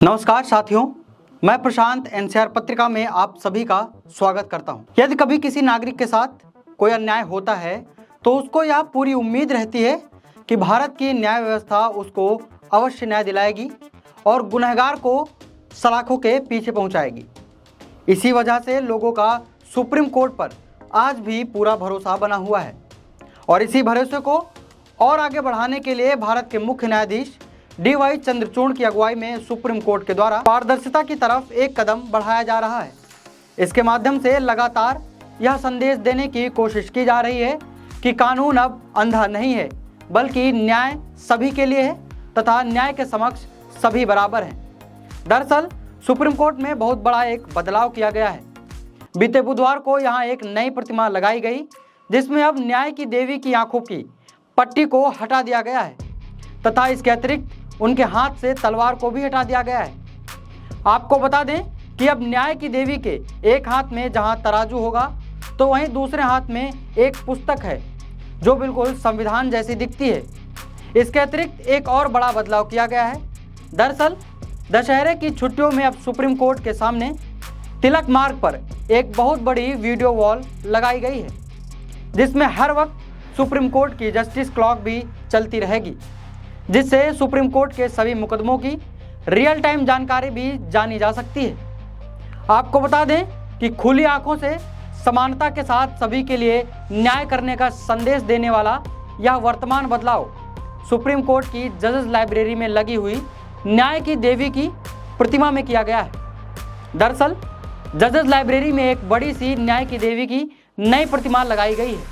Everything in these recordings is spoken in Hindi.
नमस्कार साथियों, मैं प्रशांत एनसीआर पत्रिका में आप सभी का स्वागत करता हूं। यदि कभी किसी नागरिक के साथ कोई अन्याय होता है तो उसको यह पूरी उम्मीद रहती है कि भारत की न्याय व्यवस्था उसको अवश्य न्याय दिलाएगी और गुनहगार को सलाखों के पीछे पहुंचाएगी। इसी वजह से लोगों का सुप्रीम कोर्ट पर आज भी पूरा भरोसा बना हुआ है और इसी भरोसे को और आगे बढ़ाने के लिए भारत के मुख्य न्यायाधीश डी.वाई. चंद्रचूड़ की अगुवाई में सुप्रीम कोर्ट के द्वारा पारदर्शिता की तरफ एक कदम बढ़ाया जा रहा है। इसके माध्यम से लगातार यह संदेश देने की कोशिश की जा रही है कि कानून अब अंधा नहीं है, बल्कि न्याय सभी के लिए है तथा न्याय के समक्ष सभी बराबर हैं। दरअसल सुप्रीम कोर्ट में बहुत बड़ा एक बदलाव किया गया है। बीते बुधवार को यहाँ एक नई प्रतिमा लगाई गई, जिसमें अब न्याय की देवी की आंखों की पट्टी को हटा दिया गया है तथा इसके अतिरिक्त उनके हाथ से तलवार को भी हटा दिया गया है। आपको बता दें कि अब न्याय की देवी के एक हाथ में जहां तराजू होगा तो वहीं दूसरे हाथ में एक पुस्तक है जो बिल्कुल संविधान जैसी दिखती है। इसके अतिरिक्त एक और बड़ा बदलाव किया गया है। दरअसल दशहरे की छुट्टियों में अब सुप्रीम कोर्ट के सामने तिलक मार्ग पर एक बहुत बड़ी वीडियो वॉल लगाई गई है, जिसमें हर वक्त सुप्रीम कोर्ट की जस्टिस क्लॉक भी चलती रहेगी, जिससे सुप्रीम कोर्ट के सभी मुकदमों की रियल टाइम जानकारी भी जानी जा सकती है। आपको बता दें कि खुली आंखों से समानता के साथ सभी के लिए न्याय करने का संदेश देने वाला यह वर्तमान बदलाव सुप्रीम कोर्ट की जजेस लाइब्रेरी में लगी हुई न्याय की देवी की प्रतिमा में किया गया है। दरअसल जजेस लाइब्रेरी में एक बड़ी सी न्याय की देवी की नई प्रतिमा लगाई गई है,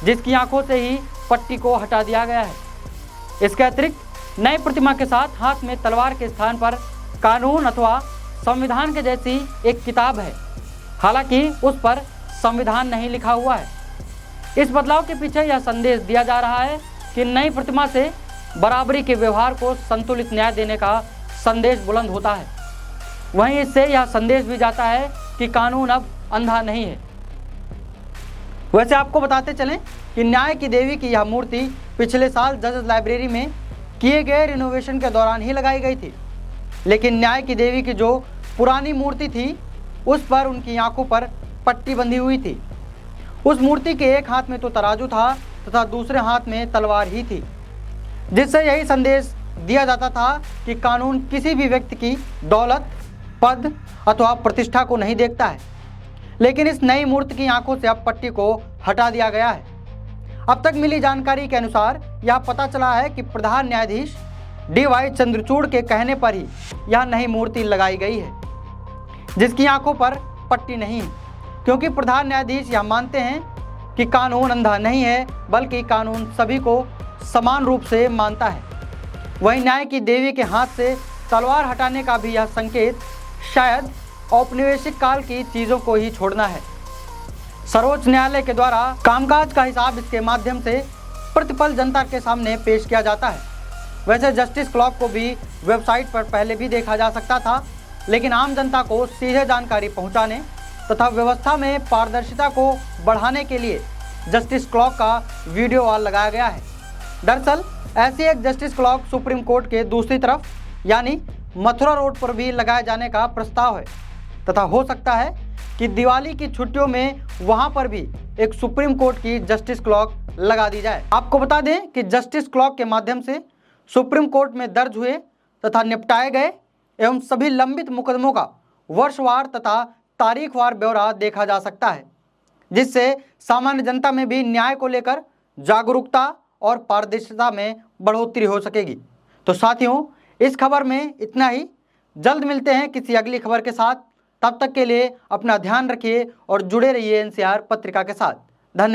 जिसकी आंखों से ही पट्टी को हटा दिया गया है। इसके अतिरिक्त नई प्रतिमा के साथ हाथ में तलवार के स्थान पर कानून अथवा संविधान के जैसी एक किताब है। हालांकि उस पर संविधान नहीं लिखा हुआ है। इस बदलाव के पीछे यह संदेश दिया जा रहा है कि नई प्रतिमा से बराबरी के व्यवहार को संतुलित न्याय देने का संदेश बुलंद होता है। वहीं इससे यह संदेश भी जाता है कि कानून अब अंधा नहीं है। वैसे आपको बताते चलें कि न्याय की देवी की यह मूर्ति पिछले साल जजेस लाइब्रेरी में किए गए रिनोवेशन के दौरान ही लगाई गई थी, लेकिन न्याय की देवी की जो पुरानी मूर्ति थी उस पर उनकी आंखों पर पट्टी बंधी हुई थी। उस मूर्ति के एक हाथ में तो तराजू था तथा दूसरे हाथ में तलवार ही थी, जिससे यही संदेश दिया जाता था कि कानून किसी भी व्यक्ति की दौलत, पद अथवा प्रतिष्ठा को नहीं देखता है। लेकिन इस नई मूर्ति की आंखों से अब पट्टी को हटा दिया गया है। अब तक मिली जानकारी के अनुसार यह पता चला है कि प्रधान न्यायाधीश डी.वाई. चंद्रचूड़ के कहने पर ही यह नई मूर्ति लगाई गई है, जिसकी आंखों पर पट्टी नहीं है, क्योंकि प्रधान न्यायाधीश यह मानते हैं कि कानून अंधा नहीं है, बल्कि कानून सभी को समान रूप से मानता है। वहीं न्याय की देवी के हाथ से तलवार हटाने का भी यह संकेत शायद औपनिवेशिक काल की चीज़ों को ही छोड़ना है। सर्वोच्च न्यायालय के द्वारा कामकाज का हिसाब इसके माध्यम से प्रतिपल जनता के सामने पेश किया जाता है। वैसे जस्टिस क्लॉक को भी वेबसाइट पर पहले भी देखा जा सकता था, लेकिन आम जनता को सीधे जानकारी पहुंचाने तथा व्यवस्था में पारदर्शिता को बढ़ाने के लिए जस्टिस क्लॉक का वीडियो वॉल लगाया गया है। दरअसल ऐसी एक जस्टिस क्लॉक सुप्रीम कोर्ट के दूसरी तरफ यानी मथुरा रोड पर भी लगाए जाने का प्रस्ताव है तथा हो सकता है कि दिवाली की छुट्टियों में वहां पर भी एक सुप्रीम कोर्ट की जस्टिस क्लॉक लगा दी जाए। आपको बता दें कि जस्टिस क्लॉक के माध्यम से सुप्रीम कोर्ट में दर्ज हुए तथा निपटाए गए एवं सभी लंबित मुकदमों का वर्षवार तथा तारीखवार ब्यौरा देखा जा सकता है, जिससे सामान्य जनता में भी न्याय को लेकर जागरूकता और पारदर्शिता में बढ़ोतरी हो सकेगी। तो साथियों, इस खबर में इतना ही। जल्द मिलते हैं किसी अगली खबर के साथ। तब तक के लिए अपना ध्यान रखिए और जुड़े रहिए एनसीआर पत्रिका के साथ। धन्यवाद।